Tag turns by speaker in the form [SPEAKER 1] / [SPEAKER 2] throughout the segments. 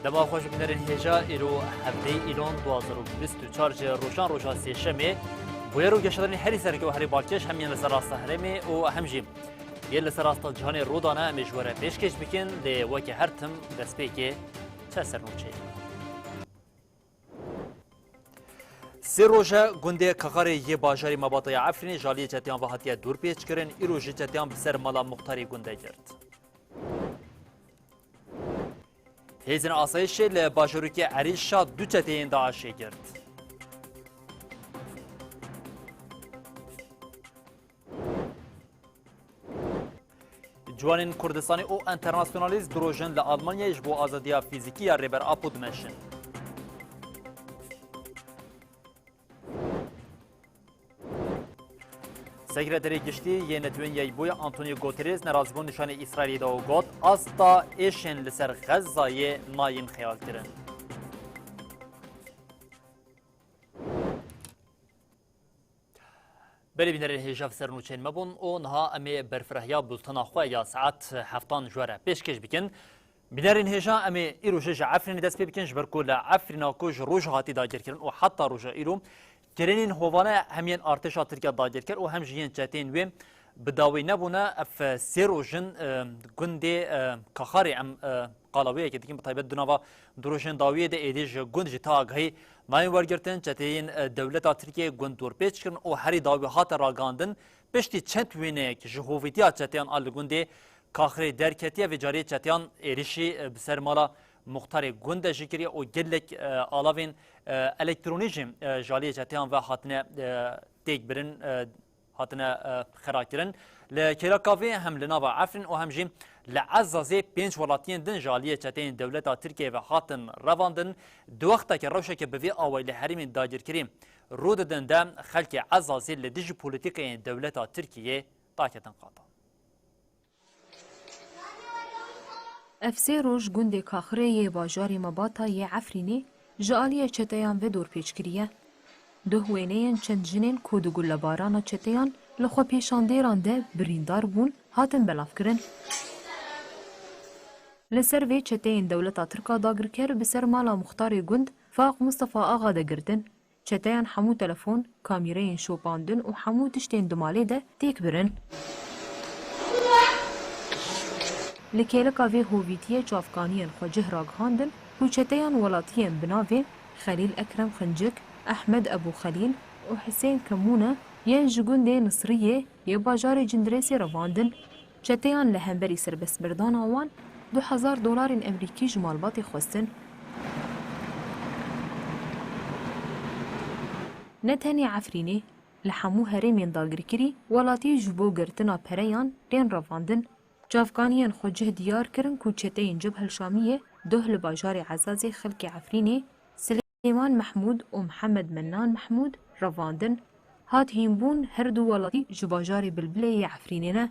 [SPEAKER 1] دما خوش بنرین هجا ایرو هفته ایران 2024 روشان روشا سیشمه بویرو گشتن هری سرکه و هری بالکش همین لسر راست هرمه و همجیم یه لسر راست جهان رودانه مجوره پیشکش بکن لی وکی هر تم دست پیکه چه سرنوچه سه روزه گنده کخاره یه باجاری مباطای عفرین جالی جتیان و هاتیه دور پیچ کرن ایرو جتیان بسر مالا مختاری گنده گرد هیزن آسایش لباجروکی عریشا دو چتین داعشی کرد. جوانین کردستانی او انترناسیونالیست دروژن لآلمانیا اجبو آزادیا فیزیکی یا ریبر آپو دمشن. سکرتری گشتی یه نتوین یه بوی آنتونیو گوتریز نرازبون نشان اسرائیلی دا و گوت استا ایشن لسر غزای ناین خیال کرن. بلی بینرین هیجاف سرنوچین مبون او نها امی برفرهیا بلتنا خواه یا ساعت هفتان جواره پیشکش بکن. بینرین هیجا امی ایروش عفرین دست پی بکن جبرکو لعفرینا کج روش هاتی داگر کرن و حتی روش ایرو کرنین هوانه همین ارتشا ترکیه داگر کرد و هم جین چتین و بداوی نبونه اف سیروژن گنده کخاری ام قالویه که دیگه مطابق دنوا دروژن داویه ده ایدیج گند جتا آگهی نایم ورگرتن چتین دولت ترکیه گند دور پیچ کرن و هری داوی هات راگاندن پشتی چند وینه که جهویتیا چتین آل گنده کاخری درکتیه و جاری چتیان ایریشی بسر مالا مختار گنده جکری و گلک آلاوین الکترونیجم جالی چتیان و هاتنه تیک برن هاتنه خراکرن لکیلا کافی هم لناوا عفرین و هم جیم لعزازه پنج ولاتین دن جالی چتین دولت ترکیه و هاتن رواندن دو وقتا که روشه که بوی آویل حریم داجر کریم رود دن دم خلق عزازه لدیج پولیتیک دولت ترکیه تاکتن قاطع
[SPEAKER 2] افسه روش گنده کاخره یه باجاری مباطا یه عفرینی جالی چتیان و دور پیچ کریه. دو هوینه چند جنین کودگو لبارانا چتیان لخوا پیشاندیران ده بریندار بون هاتن بلاف کرن. لسر وی چتین دولتا ترکا داگر کر بسر مالا مختار گند فاق مصطفى آغا ده گردن. چتیان حمو تلفون، کامیرین شوپاندن و حمو تشتین دمالی ده تیک برن. لکیلکا وی هوویتیه چافکانیان خوجه راگهاندن و چتیان ولاتیان بناوی خلیل اکرم خنجک، احمد ابو خلیل و حسین کمونه ین جگونده نصریه یه باجار جندرسی رواندن چتیان لهمبری سربس بردان آوان $2000 امریکی جمالباتی خواستن. نتنی عفرینی لحمو هرمین داگر کری ولاتی جبو گرتنا پریان رین رواندن جافکانیان خوجه دیار کرن کو چتین جبهه الشامیه ده لباجار عزازی خلق عفرینی سلیمان محمود و محمد منان محمود رواندن هات هیمبون هر دو ولاتی جباجار بلبلی عفرینینا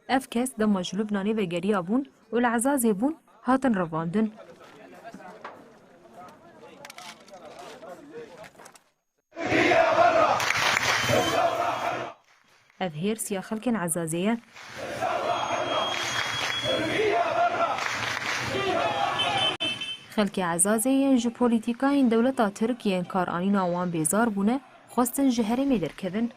[SPEAKER 2] اف کس ده مجلوب نانی و گریا بون و العزازی بون هاتن رواندن اف هير سيا خلق عزازية خلق عزازية جو بوليتيكاين دولتا تركيا كارانين وان بيزار بونه خواستن جهري ميدر كذن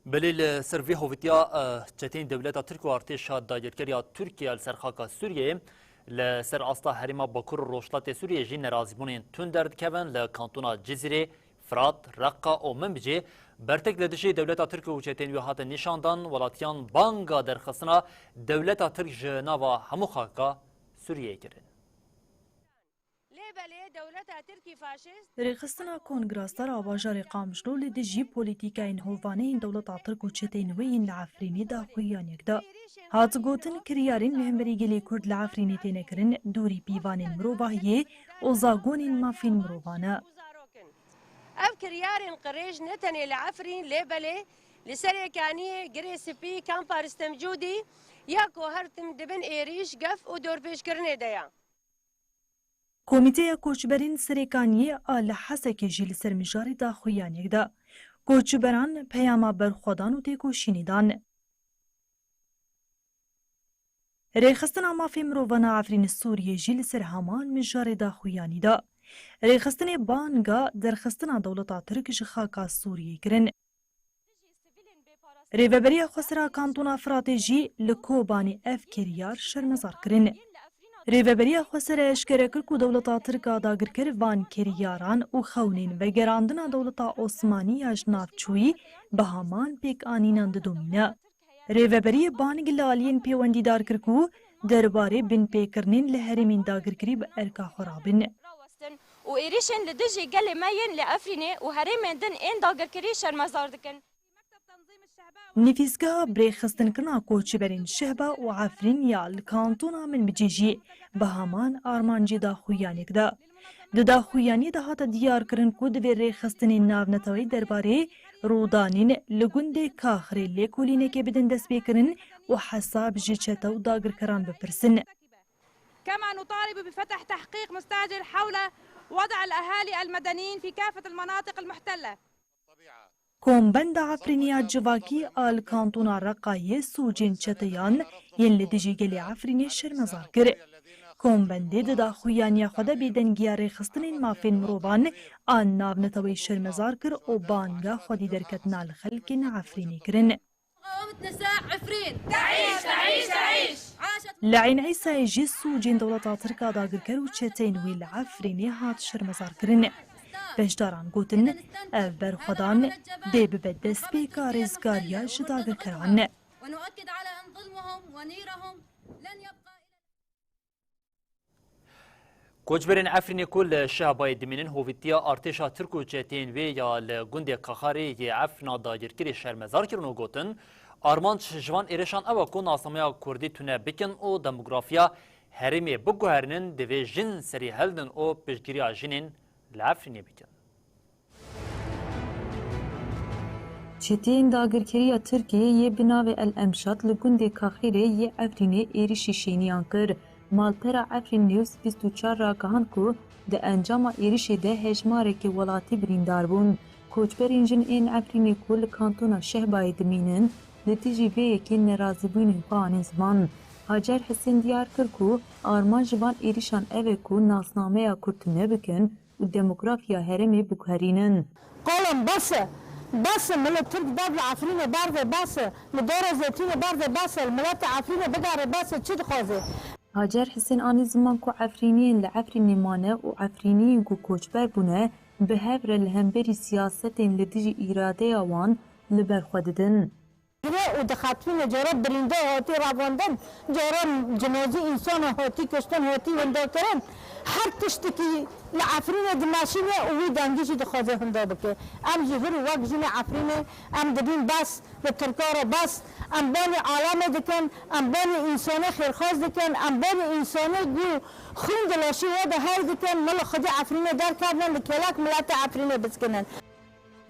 [SPEAKER 1] بلیل سروی هویتیا چتین دولت ترکیه ارتش دایر کریا ترکیه لسرخاکا سوریه لسر استا حریما باکور روشلات سوریه جین نرازبونین تون درد کون لکانتونا جزیره فرات رقا و منبجه برتک لدشی دولت ترکیه و چتین ویهات نشاندان ولاتیان بانگا درخصنا دولت ترک جناوا همو خاکا سوریه کرن.
[SPEAKER 3] رخصتنا کنگراستار آواجار قامشلو لدجی پولیتیکا این هوانه این دولت ترک و چتین وین لعفرینی دا خویان یکدا. هات گوتن کریارین مهمری گلی کرد لعفرینی تینکرن دوری پیوانین مروباهیه و زاگونین مافین مروبانه.
[SPEAKER 4] اف كريارين قريش نتني لعفرين ليبلي لسريكانيه جريسبي كامبار استمجودي ياكو هرتم دبن ايريش قف ودور بيش كرني ديا
[SPEAKER 3] کمیته کوچبرین سریکانیه آل حسک جیل سرمجاری دا خویان یکدا. کوچبران پیاما برخودان و تیکو شینیدان. رێخستنا مافê mirovana Efrînê Sûriyê jî li ser heman mijarê daxuyanî da. Rêxistinê banga derxistina dewleta Tirk ji xaka Sûriyê kirin. Rêveberiya Xwesera Kantona Firatê jî li Kobanî ev kiryar şermezar kirin. Rêveberiya Xwesera eşkere kir ku dewleta Tirka dagirkir van kiryaran û xewnên vegerandina dewleta Osmanî ya ji navçûyî bi heman pêkanînan didomîne. Rêveberiyê Banî li aliyên pêwendîdar kir ku derbarê binpêkirinên li herêmên dagirkirî bi erka xwe rabin.
[SPEAKER 5] و إيريشن لدجي قال ماين لأفريني وهريمن دن إن داغر كري شرمزار دكن
[SPEAKER 3] Nivîsgeha birêxistinekirina koçberên Şehba û Efrîn ya li kantona min bicêjî bi heman armancê daxuyanek da. Di daxuyaniyê de hate diyarkirin ku divê rêxistinên navneteweyî derbarê rûdanên li gundê Kaxirê lêkolînekê bidin destpêkirin û hesab ji çete û dagirkeran bipirsin.
[SPEAKER 6] كما نطالب بفتح تحقيق مستعجل حول وضع الأهالي المدنيين في كافة المناطق المحتلة.
[SPEAKER 3] Kombenda Efrîniya civakî a li kantona Reqayê sûcên çeteyan yên li dijî gelê Efrînê şermezar kir. Kombendê di daxuyaniya xwe de bêdengiya rêxistinên mafên mirovan a navneteweyî şermezar kir û banga xwedî derketina li xelkên Efrînê kirin. Li Ên Îsayê jî sûcên dewleta Tirka dagirker û çeteyên wê li Efrînê hat şermezar kirin. Beşdaran gotin ev berxwedan dê bibe destpêka rêzgariya ji dagirkeran.
[SPEAKER 1] کوچبرên Efrînê ku li Şehbayê dimînin hovîtiya artêşa Tirk û çeteyên wê ya li gundê Qaxarê yê Efrîna dagirkerê şermezar kirin û gotin armanc ji van êrişan ew ku nasameya Kurdî tune bikin û demografiya herêmê biguherînin divê jin serî heldin û piştgiriya jinên li Efrînê bikin.
[SPEAKER 2] Çeteyên dagirkeriya Tirkiyeyê bi navê El Emşad li gundê Kaxirê yê Efrînê êrişî şêniyan kir. Malpera Efrîn News 24 ragihan ku di encama êrişê de hejmarekî welatî birîndar bûn. Koçberên jin ên Efrînê ku li kantona Şehbayê dimînin li dijî vê yekê nerazîbûnên xwe anî ziman. Hacer Hesên diyar kir ku arman ji van êrişan ev e ku nasnameya Kurd tune bikin û demografiya herêmê biguherînin.
[SPEAKER 7] قولم بس ملت ترك باب عفرينه برده بس مدار زيتونه برده بس الملت عفرينه بقاره بس چی دخوازه
[SPEAKER 2] Hacer Hesên anî ziman ku Efrîniyên li Efrînê mane û Efrîniyên ku koçber bûne bi hev re li hemberî siyasetên li dijî îradeya wan li ber xwe didin.
[SPEAKER 7] و دخاتفين جرب برنده هوتي رافوندن جرب جنازي انسان هوتي كشتن هوتي وندا كرن هر تشتكي لعفرينه دماشينه وي دانجيشي دخوازه هندا بكه ام جبر وقت جينا عفرينه ام دبين بس للتركاره بس ام بني عالمه دكن ام بني انسانه خيرخواز دكن ام بني انسانه جو خون دلاشي ودا هاي دكن مل خدي عفرينه دار كردن لكلاك ملات عفرينه بسكنن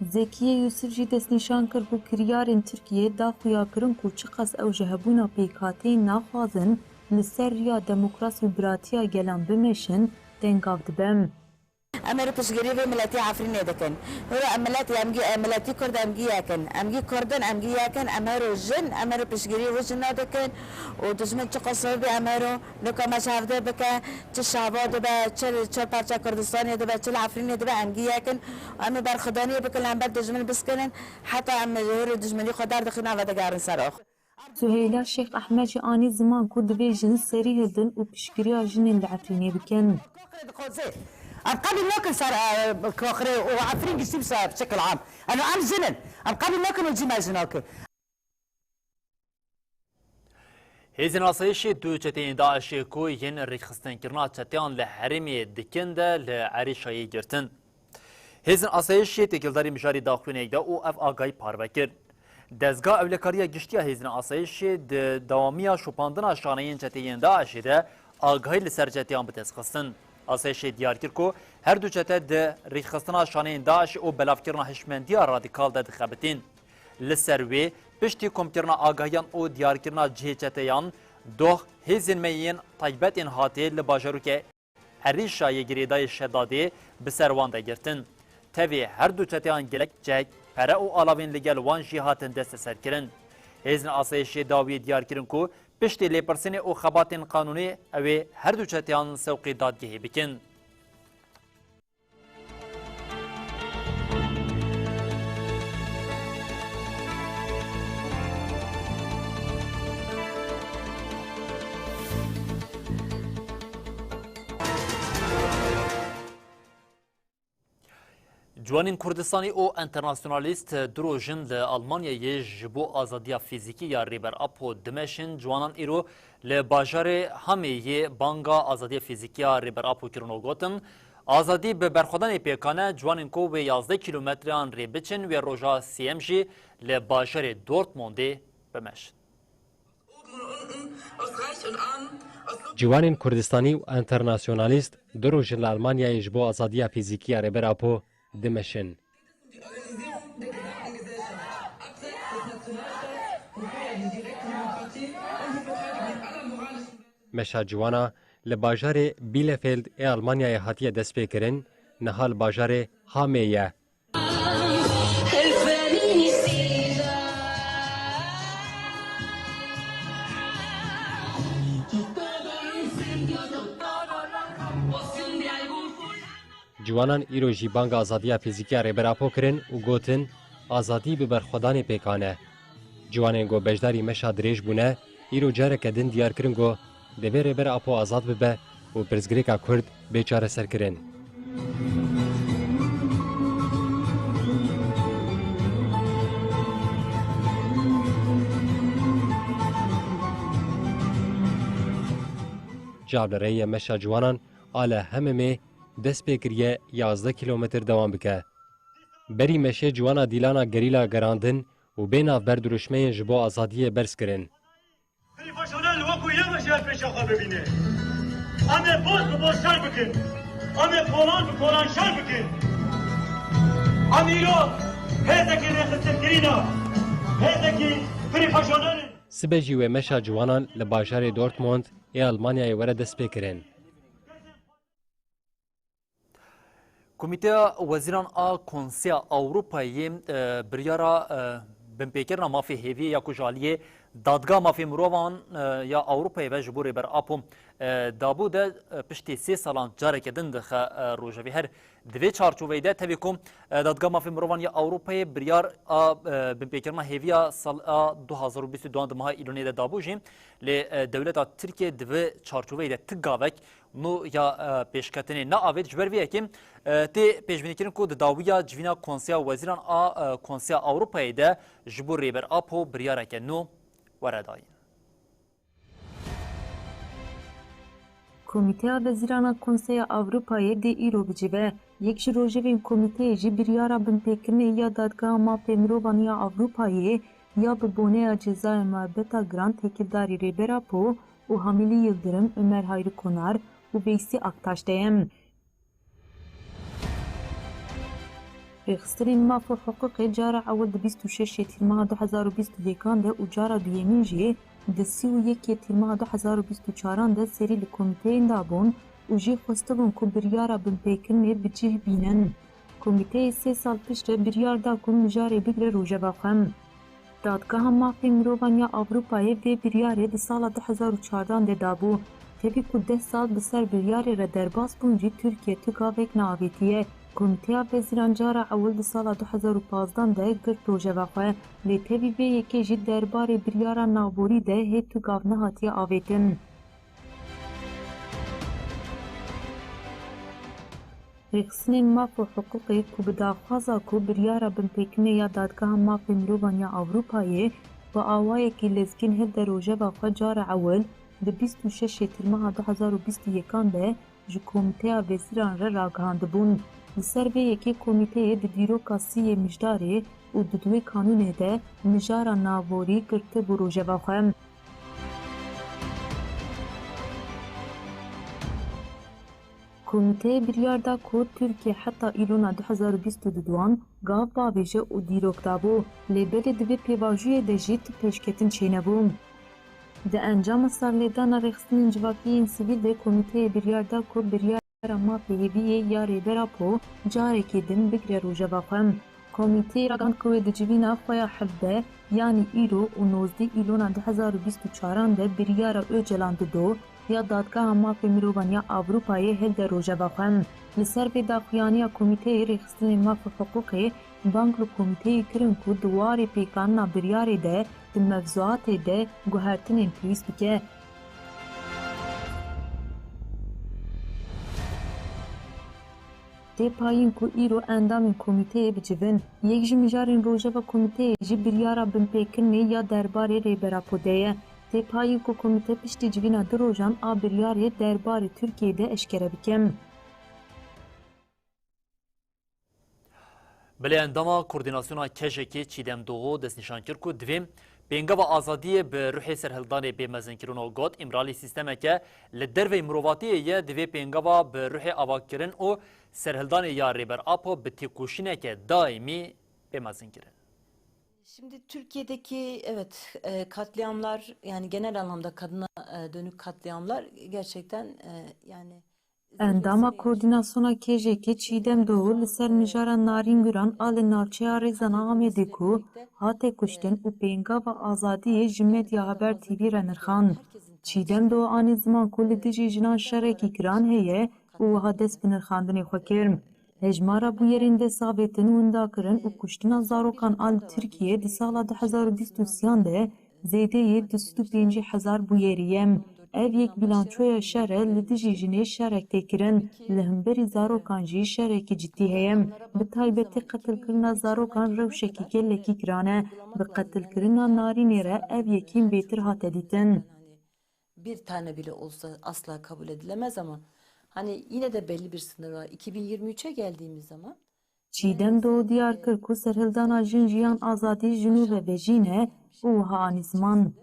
[SPEAKER 2] Zekiye Yusuf jî destnîşan kir ku kiryarên Tirkiye daxuya kirin ku çi qas ew ji hebûna pêkhateyên naxwazin li ser riya demokrasî û biratiya gelan bimeşin dengav dibem.
[SPEAKER 7] امر پشگیری و ملتی عفرینه دکن هر ملتی ملتی کرد امگی یکن امگی کردن امگی یکن امر جن امر پشگیری و جن دکن و دشمن چه قصه به امرو لکه مشهده بکه چه شعباد به چه پارچه کردستانی به چه عفرینه به امگی یکن ام برخدانی بکن هم بر دشمن بسکنن حتی ام هر دشمنی خدار دخینا و دگارن سراخ
[SPEAKER 2] Süheyla Şeyh Ahmed jî anî ziman ku divê jin serî hildin û piştgiriya jinên li Efrînê bikin.
[SPEAKER 7] القبل ممكن صار كوخري وعفرين قسيم صار بشكل عام انا عم زنن القبل ممكن وجي ما زناك
[SPEAKER 1] Hêzên asayişê du çeteyên Daişê ku yên rêxistinekirina çeteyan li herêmê dikin de li Êrişayê girtin. Hêzên asayişê têkildarî mijarê daxuyanekê de û ev agahî parve kir. Dezgah Ewlekariya Giştiya Hêzên Asayişê di dawamiya şopandina şaneyên çeteyên Daişê de agahî li ser çeteyan bi dest xistin. Asayişê diyar kir ku her du çete di rêxistina şaneyên Daişê û belavkirina hişmendiya radîkal de dixebitin. Li ser wê piştî komkirina agahiyan û diyarkirina cihê çeteyan doh hêzên me yên taybetên hatê li bajarokê Êrişayê girêdayê Şedadê bi ser wan de girtin. Tevê her du çeteyan gelek cek pere û alavên li gel wan jî hatin desteserkirin. Hêzên asayişê dawiyê diyar kirin ku پشتی لیپرسین او خبات قانونی اوی هر دو چتیان سوقی دادگهی بکن. جوانین کردستانی او انترناسیونالیست دروژن لآلمانیا یه جبو آزادیا فیزیکی یا ریبر اپو دمشن جوانان ایرو لباجار همه یه بانگا آزادیا فیزیکی یا ریبر اپو کرنو گوتن آزادی به برخودن پیکانه جوانین کو به 11 کیلومتران ری بچن و روژا سیم جی لباجار دورتمونده بمشن.
[SPEAKER 8] جوانین کردستانی و انترناسیونالیست دروژن لآلمانیا یه جبو آزادیا فیزیکی یا ریبر اپو دمشن. مشا جوانا لباجار بیلفیلد ای آلمانیای هاتیه دست پیکرن نهال باجار هامیه. جوانان ایرو جی بانگ آزادی فیزیکی ریبراپو کرن و گوتن آزادی به برخودان پیکانه. جوانان گو بجداری مشا دریج بونه ایرو جاره کدن دیار کرن گو دوی ریبراپو آزاد ببه و پرزگریکا کرد بیچاره سر کرن. جابلره مشا جوانان آله همه دست پیکریه 11 کیلومتر دوام بکه. بری مشه جوانا دیلانا گریلا گراندن و بین آف بردروشمه جبو آزادی برس کرن.
[SPEAKER 9] خلیفاشانه لوکو یه مشه پیش آقا ببینه. همه باز به باز شر بکن. همه پولان به پولان شر بکن. امیرو هزکی رخصت کرینا. هزکی خلیفاشانه.
[SPEAKER 8] سبجی و مشه جوانان لباشار دورتموند ای آلمانیای وره دست پیکرن.
[SPEAKER 1] کمیته وزیران کنسیا اروپایی بریارا بمپیکرنا مافی هیوی یا کجالیه دادگاه مافی مروان یا اروپایی و جبوری بر اپو دابو ده پشتی 3 سالان جاره کدن دخ روجوی هر دوی چارچوبه ده تبیکم دادگاه مافی مروان یا اروپایی بریار بمپیکرنا هیوی سال 2022 ده ماه ایلونی ده دابو جیم لی دولت ترکیه دوی چارچوبه ده تگاوک نو یا پیشکتنی نه آوید جبر ویه که تی پیشبینی کردن که داویا جوینا کنسیا وزیران کنسیا اروپایی ده جبور ریبر اپو بریاره که نو ورداین.
[SPEAKER 2] کمیته وزیران کنسیا اروپایی ده ایرو بجیبه یک روژوین کمیته جی بریارا بمپیکرنه یا دادگاه مافی مروان یا اروپایی یا ببونه جزای محبتا گران تکیلداری ریبر اپو و حامیلی یلدرم ömer Hayri Konar و Veysi Aktaş'tayım. Rexistrin mafı hukuki cara awal 26 تیرماه 2021 ده و cara دویمین جی ده 31 تیرماه 2024 ده سری لکومیته دابون و جی خواستگون که بریارا بمپیکرنه بجیه بینن. کمیته 3 سال پیش بریار دا کن مجاره بگره روژه باخم. دادگاه مافی مروان یا اروپایی و بریاره ده سال 2014 ده دابو تبی که 10 سال بسر بریاره را درباس بونجی ترکیه تکاوک ناویتیه. کمیته وزیران جارا اول ده سال 2015 ده گرد روژه واقعه لی تبی به یکی جید دربار بریاره نابوری ده هی تکاو نهاتی آویتن. رخصتن ماف و حقوقی که به داخوازا که بریارا بمپیکنه یا دادگاه ماف مروان یا اروپایی و آوایی که لزگین هل در روژه و خود جار اول ده 26 تیرماه 2021 ده جو کمیته وزیران را راگهانده بون. لسر به یکی کمیته ده دیروکاسی مجداره و دوی کانونه ده مجارا ناوری گرته بو روژه و خود. کمیته بریاردا که ترکیه حتی ایلونا 2022 گاو باویجه و دیروک دابو لیبل دوی پیواجوی ده جیت پیشکتن چینه بوم. ده انجام سرلیدان رخصتن جواکیین سیویل ده کمیته بریاردا که بریار ما پیویه یا ریبرا پو جاره که دن بگره روژه واقعم. کمیته راگان کوی دجوینا خویا حبه یعنی ایرو و 19 ایلونا 2024 ده بریارا اوجلان دو یا دادگاه مافی مروانیا آوروپای هل ده روژه بخم لسر به داخویانی کمیته ریخستن مافی حقوقی بانک لو کمیته کرن کو دواری پیکاننا بریاری ده ده مفزوعات ده گوهرتنین پیویست بکه تی پایین کو ایرو اندام کمیته بجوین یک جمیجارین روژه و کمیته جی بریارا بمپیکنی یا درباره ریبرا پودهیه تی پایین کو کمیته پشتی جوینا دو روژان آ بریاری درباره ترکیه ده اشکره بکم.
[SPEAKER 1] بله انداما کوردیناسیونا کجکی چیدم دوغو دست نشان کرد که دویم بینگا و آزادی به روح سرهلدان به مزنکرون و گوت امرالی سیستمه که لدر و مروواتی یه دوی بینگا و به روح آواکرن و سرهلدان یا ریبر آپو به تکوشینه که دائمی به مزنکرن.
[SPEAKER 10] Şimdi Türkiye'deki katliamlar yani genel anlamda kadına dönük katliamlar gerçekten yani
[SPEAKER 2] انداما کوردیناسیونا کجکی چیدم دو لسر مجارا نارین گران آل نارچیا ریزانا آمیدی کو هاته کشتن و پینگا و آزادی جمعیت یا حبر تیوی رنرخان. چیدم دو آنی زمان کل دیجی جنان شرکی کران هیه و ها دست بنرخاندنی خوکرم. هجمارا بویرین ده ثابتن و اندا کرن و کشتنا زاروکان آل ترکیه ده سالا 2023 ده زیده 250,000 بویریم. ev yek bilançoya şere li dijî jinê şerek tê kirin li hemberî zarokan jî şerekî ciddî heye bi taybetî qetilkirina zarokan rewşekî gelekî kirane bi qetilkirina narînê re ev yekîn bêtir hate dîtin.
[SPEAKER 10] Bir tane bile olsa asla kabul edilemez ama hani yine de belli bir sınır var. 2023'e geldiğimiz zaman
[SPEAKER 2] çiğdem do diyar kir ku serhildana jin jiyan azadî jinû ve vejîne û hanî ziman.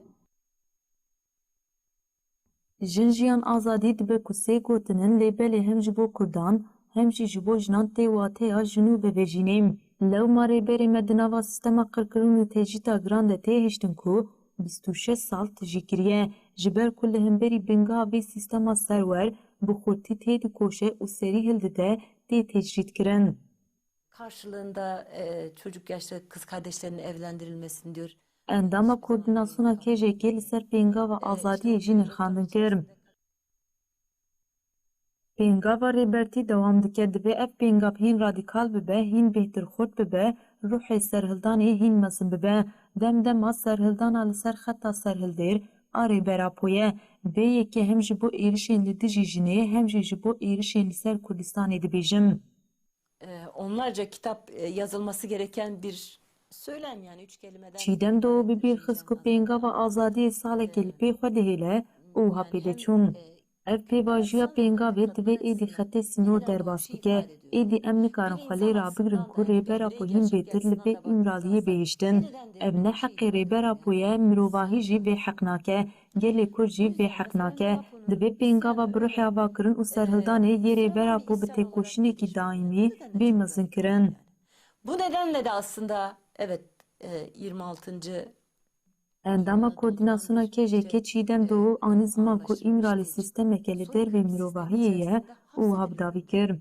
[SPEAKER 2] Jin jiyan azadî dibe ku sê gotinin lêbelê hem ji bo Kurdan hem jî ji bo jinan tê wateya jinû ve vejînê. Lewma rêberê me di nava sîstema qirkirin û têjîta giran de tê hiştin ku 26 sal tijî kiriye ji ber ku li hemberî bingeha vê sîstema serwer bi xurtî tê dikoşe û serî hildide tê tecrît kirin.
[SPEAKER 10] Karşılığında çocuk yaşta kız kardeşlerinin evlendirilmesini diyor.
[SPEAKER 2] Endama koordinasyona kêjekê li ser pêngava azadiyê jî nirxandin kir. Pêngava rêbertî dewam dike dibe ev pêngav hîn radîkal bibe, hîn bêhtirxurt bibe, ruhê serhildanê hîn mezin bibe. Demdema serhildana li ser xeta serhildêr a rêbera poye. Vê yekê hem ji bo êrişên li dijî jinê hem jî ji bo êrişên li ser Kurdistanê dibêjim.
[SPEAKER 10] Onlarca kitap yazılması gereken bir söylem yani 3 kelimeden.
[SPEAKER 2] Çiğdem do bi bir xis ku pêngava azadiyê salekê li pê xwe dihêle û ha pêdiçûn. Ev pêvajiya pêngavê divê êdî xetê sînor derbas bike. Êdî em nikarin xwe lê rabigrin ku rêbera xwe hîn bêtir li bê îmraliyê bêhiştin. Ev ne heqê rêbera xwe ye, mirovahî jî bêheq nake, gelê Kurd jî bêheq nake. Divê pêngava bi ruhê avakirin û serhildanê yê rêbera xwe bi têkoşînekî daîmî bêmezin kirin.
[SPEAKER 10] Bu nedenle de aslında evet 26.
[SPEAKER 2] Endama koordinasyona kêjekê çiğdem do anî ziman ku îmralî sîstemeke li dervê mirovahiyê ye û habdavî kir.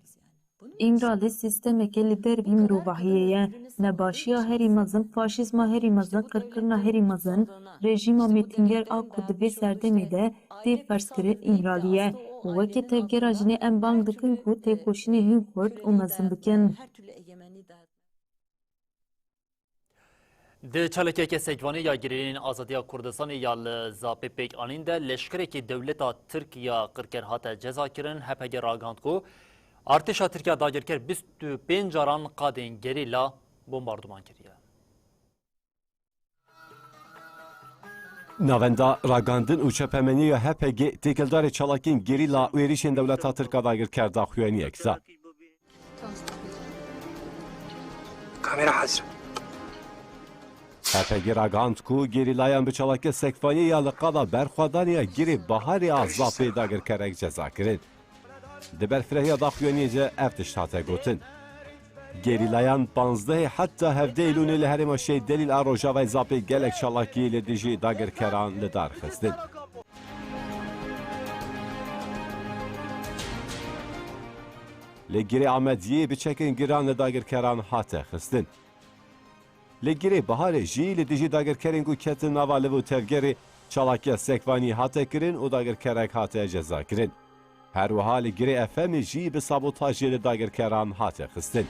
[SPEAKER 2] İmralî sîstemeke li dervî mirovahiyê ye. Nebaşiya herî mezin, faşîzma herî mezin, qirkirina herî mezin, rejîma mêtînger a ku di vê serdemê de tê ferskirî îmralî ye. Wekî tevgera jinê em bang dikin ku têkoşînê hîn xurt û mezin bikin.
[SPEAKER 1] Di çalekeke sekvanê ya girêlên azadiya Kurdistanê ya li Zapê Pêkanîn de leşkerekî dewleta Tirkiya qirker hate ceza kirin hepege ragand ku artêşa Tirkiya dagirker 25 caran qadên gerîla bombarduman kiriye.
[SPEAKER 11] Navenda ragandin û çepemeniya HPG têkildarê çalakên gerîla û êrişên dewleta Tirka dagirker daxuyaniyek za.
[SPEAKER 12] Kamera hazır.
[SPEAKER 11] HPG ragand ku gerîlayan bi çalakê sekvanî ya li qala berxwedaniya girê Baharê a Zapê dagirkerek ceza kirin. Di ber firehiya daxuyaniyê ce ev tişt hate gotin. Gerîlayan 15 heta 17 Eylûnê li herêma şê delîl a Rojavayê Zapê gelek çalakiyê li dijî dagirkeran li dar xistin. Li girê Amediyê bi çekên giran li dagirkeran hate xistin. لگیری بهار جی لدیجی داگرکرین گو کتن نواله و تفگری چالاکیا سکوانی هاته کرن و داگرکرک هاته جزا کرن. هر وها لگیری افم جی به سابوتاجی لداگرکران هاته خستن.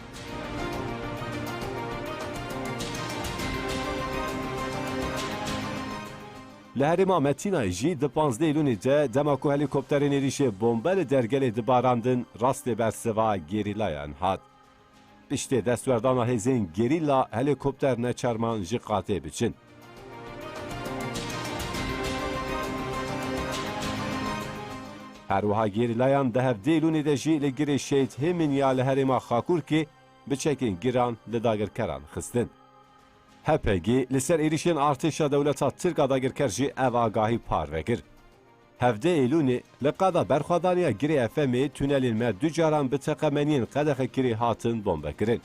[SPEAKER 11] لهرما متینا جی د 15 ایلونی ده دماکو هلیکوپترین ریشه بمبل درگل دباراندن راست بر سوا گریلایان هات. پشت دستوردانا هزین گریلا هلیکوپتر نچرمان جی قاطع بچن. هر وها گریلایان ده 17 ایلونی ده جی لگیری شهید همین یا لهرما خاکور که بچکین گیران لداگرکران خستن. هپگی لسر ایریشین ارتشا دولتا ترکا داگرکر جی او آگاهی پاروکر. 17 ایلونی لقادا برخوادانیا گری افمی تونلین ما دو جاران به تقمنین قدخ گری هاتن بمبه کرن.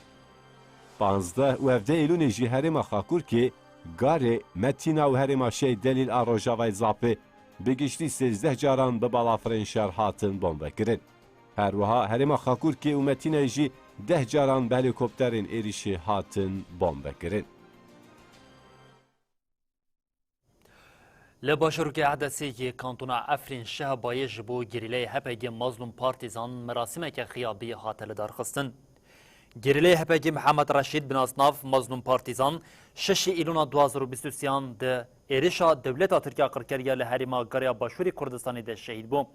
[SPEAKER 11] 15 و 17 ایلونی جی هرما خاکور که گاری متینا و هرما شی دلیل آروژاوی زاپی بگشتی 13 جاران به بالافرین شهر هاتن بمبه کرن. هر وها هرما خاکور که و متینا جی 10 جاران به هلیکوپترین ایریشی هاتن بمبه کرن.
[SPEAKER 1] لباشروکی عدسی کانتونا افرین شه بایج بو گریله هپگی مظلوم پارتیزان مراسمه که خیابی هاتل دارخستن. گریله هپگی محمد رشید بن اصناف مظلوم پارتیزان 6 ایلونا 2023 ده ایریشا دولتا ترکیه قرکریا لحریما گاریا باشوری کردستانی ده شهید بو.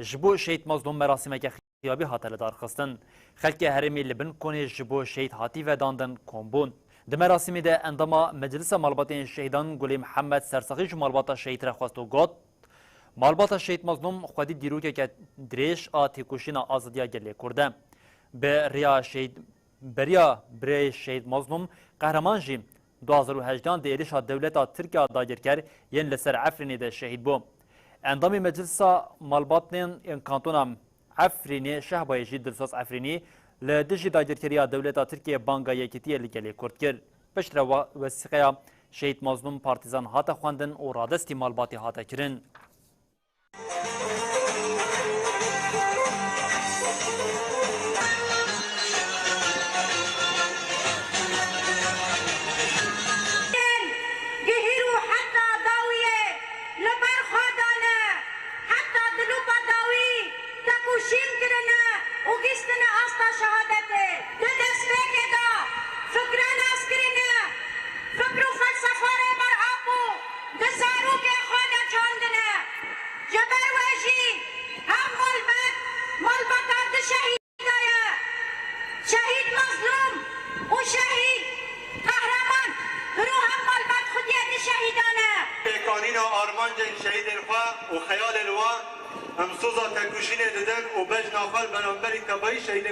[SPEAKER 1] جبو شهید مظلوم مراسمه که خیابی هاتل دارخستن. خلک هرمی لبن کنی جبو شهید هاتی وداندن کمبون. د مراسمی ده اندما مجلس مالباتین شهیدان گلی محمد سرسخی مالباتا شهید را خواست و گفت مالباتا شهید مظلوم خودی دیروکه که دریش آتی کوشینا آزادیا گلی کرده بریا بری شهید مظلوم قهرمان جی 2018 ده ایریشا دولتا ترکیه داگر کر ین لسر عفرینی ده شهید بو اندامی مجلس مالباتین کانتونا عفرینی شهبای جی دلسوز عفرینی لدجی داگرکریا دولتا ترکیه بانگا یکیتی لگلی کرد کرد. پشت وسیقه شهید مظلوم پارتیزان هاته خواندن و رادستی مالباتی هاته کرن.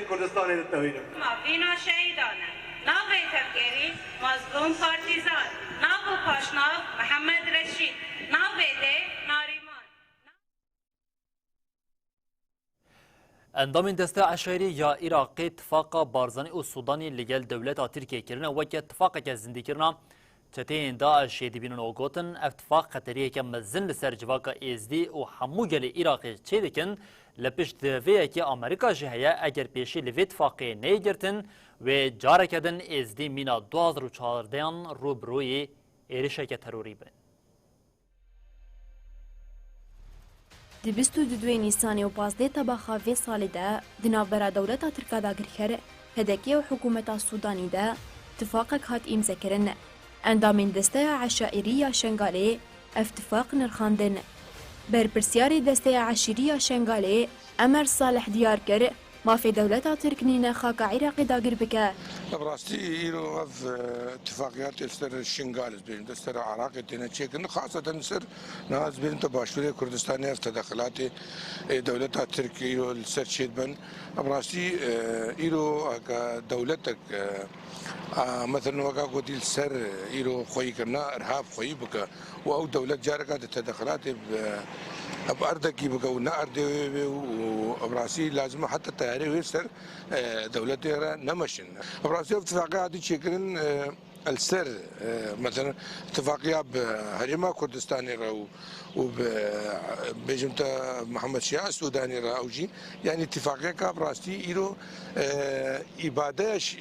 [SPEAKER 13] کردستان التوحید مافینا شهیدانه نام تفکری مظلوم پارتیزان نام پاشناف محمد رشید نام بده ناریمان
[SPEAKER 1] اندام دسته عشایری یا عراقی اتفاق بارزانی و سودانی لگل دولت ترکیه کرنه و که اتفاق که زندگی کرنه چتین داعش شیدبینون و گوتن اتفاق خطریه که مزن لسر جواقع ایزدی و همو گل عراقی چه دکن لپشت وی که امریکا جهیا اگر پیشی لوی اتفاقی نیگرتن و جاره کدن ایزدی مینا 2014 روبروی ایریشه که تروری بین.
[SPEAKER 2] دی 22 نیسانی و 15 تباخا وی سالی ده دنابرا دولتا ترکا داگرکر هدکی و حکومتا سودانی ده اتفاقک هات ایمزه کرن. اندامین دسته عشائری شنگالی اتفاق نرخاندن. برپرسیاری دسته عشیری شنگالی امر صالح دیار کر ما في دولتا تركنينا خاك عراقي داقر بك
[SPEAKER 14] براستي إيرو غف اتفاقيات السر الشنغالز بين دستر عراقي تنشيكن خاصة سر ناس بين تباشرية كردستانية في تدخلات دولتا تركيا السر شيدبن براستي إيرو دولتك مثلا وقا قدي السر إيرو خوي كنا إرهاب خوي بك وأو دولة جاركة التدخلات بأرضك بقى ونأرض وبراسي لازم حتى التياري ويسر دولتي نمشن براسي اتفاقية هذه شكلن السر مثلا اتفاقيه بهريمه كردستاني راو وبجمت محمد شيع السوداني راوجي يعني اتفاقيه كابراستي ايرو ابادش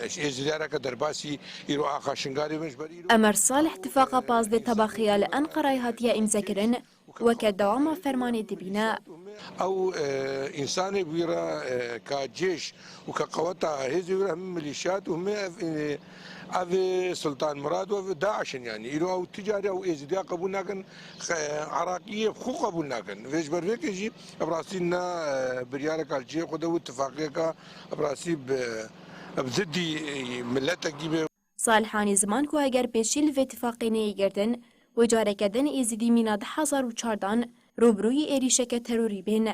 [SPEAKER 14] ازدياره كدرباسي ايرو اخا شنغاري مش بري
[SPEAKER 15] امر صالح اتفاق باز دي طباخيه لانقره هاتيه امزكرن وكدوام فرمان دبينا
[SPEAKER 14] او انسان بيرا كجيش وكقوات هذه هم ميليشيات وهم هذا سلطان مراد وفي داعش يعني يرو او تجاري او ازديا قبول ناكن عراقيه خو قبول ناكن فيش برفيك يجي براسينا بريالك الجي قدو اتفاقيه براسي بزدي ملتك جيبه
[SPEAKER 15] صالحانی زمان کو اگر پیشیل و اتفاقینه گردن و جاره کردن ایزدی میناد 1014 روبروی ایریشک تروری بین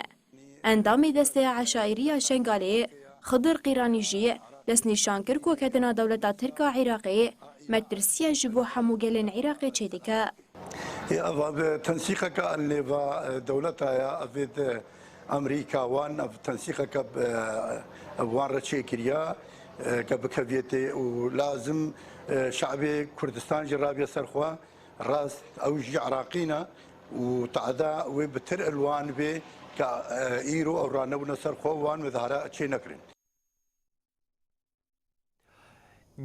[SPEAKER 15] اندام دست عشائری شنگاله خضر قیرانیجی دست نشان کرد که کدنا دولت ترک عراقی مدرسیه جبو حموگلن عراقی چیدکه
[SPEAKER 16] تنسيقك اللي دولتها افيد امريكا وان تنسيقك بوان رتشيكريا كبكفيتي ولازم شعبي كردستان جرابيه سرخوا راس اوجي عراقينا وتعدا وبتر الوان به كايرو او رانو سرخوا وان مظاهره تشي نكرين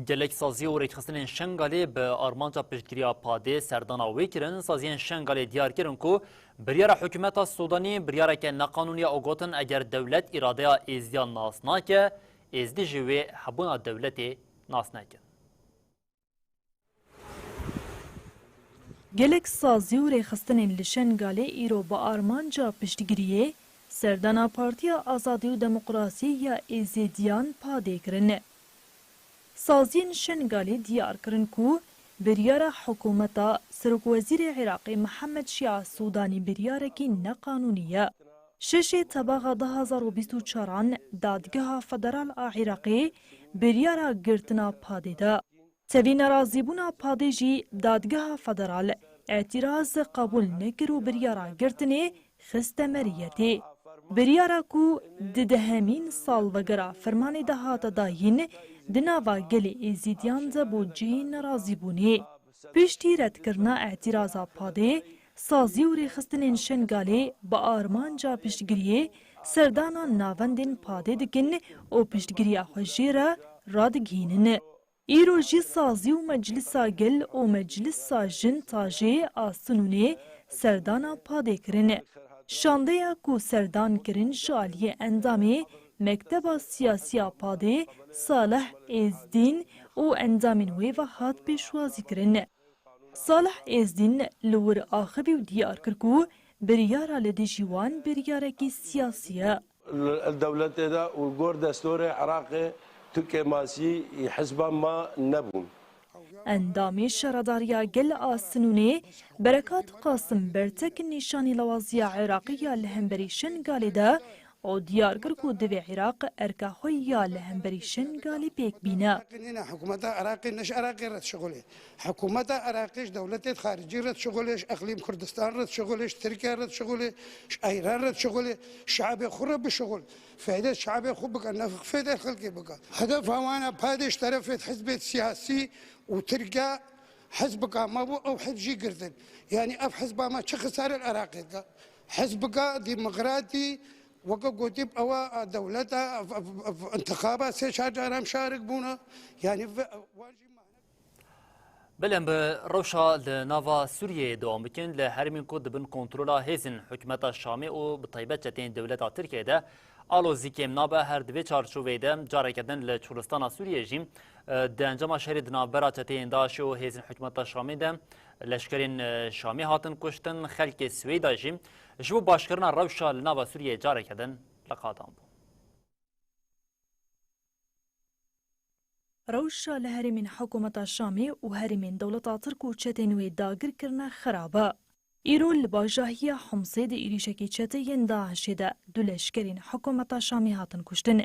[SPEAKER 1] gelek sazî û rêkxistinên Şengalê bi armanca piştgiriya padê serdana wê kirin, saziyên Şengalê diyar kirin ku biryara hikûmeta Sudanî biryareke neqanûniya gotin eger dewlet îradeya êziya nas nake, êzdî ji wê hebûna dewletê nas nekin.
[SPEAKER 3] Gelek sazî û rêxistinên li Şengalê îro bi armanca piştgiriyê serdana Partiya Azadî û Demokrasî ya Êzêdiyan padê kirin. Saziyên Şengalê diyar kirin ku biryara hikûmeta Serokwezîrê Iraqê Mihemed Şia Sudanî biryarekî neqanûnî ye. Şişê tebaxa 2024 Dadgeha Federal a Iraqê biryara girtina padê da. Tevî nerazîbûna padê jî Dadgeha Federal etiraz qebûl nekir û biryara girtinê xiste meriyetê. Biryara ku di dehemîn salvegera fermanê de hate dayîn di nava gelê êzîdiyan de bû cihê nerazîbûnê. Piştî redkirina etîraza padê, sazî û rêxistinên Şengalê bi armanca piştgiriyê serdana navendên padê dikin û piştgiriya xwe jê re radigihînin. Îro jî sazî û meclisa gel û meclisa jin tajê a Sinûnê serdana padê kirin. Şandeya ku serdan kirin ji aliyê endamê Mekteba Siyasiya Padê Salih Êzdîn û endamên wê ve hat pêşwazî kirin. Salih Êzdîn li wir axivî û diyar kir ku biryara li dijî wan biryarekî siyasî ye.
[SPEAKER 17] الدولتê de û gor destûrê Iraqê Tirkiye masî hizban ma nebûn.
[SPEAKER 3] Endamê şaradariya gel a Sinûnê Berekat Qasım bertekên nîşanî lawaziya Iraqî ya li hemberî Şengalê de o diyar kir ku divê Iraq erka xwe ya li hemberî Şengalê pêk bîne.
[SPEAKER 18] حكومة عراقي نش عراقي رد شغله حكومة عراقيش دولة خارجية رد شغلش اقليم كردستان رد شغلش تركيا رد شغله ايران رد شغله شعب خرب بشغل فائدة شعب خب بقى نفق فائدة الخلق بقى هدف وانا بهذا طرفت حزب سياسي وتركيا حزب ما بو او حزب قردن يعني اف حزب ما خساره العراقي حزب ديمقراطي وقا قوتيب أوا دولتها انتخابات سيشاجر مشارك بونا يعني
[SPEAKER 1] بلن به روشا لناوا سوریه دوام بکن لحرمین کو دبن کنترولا هزن حکومت شامی و بطیبت جتین دولت ترکیه ده آلو زیکم نابه هر دوی چارچوبه ده جاره کردن لچولستان سوریه جیم ده انجام شهر دنابرا جتین داش و هزن حکومت شامی ده لشکرین شامی هاتن کشتن خلک سویدا جیم جو باشکرنا روشا لناوا سوریه جاره کردن لقادام بو
[SPEAKER 3] روشا لهرمین حکومت شامی و هرمین دولت ترک و چتینوی داگر کرنا خرابه. ایرو لباجاهی حمصه ده ایریشکی چتین داعشی ده دولشکرین حکومت شامی هاتن کشتن.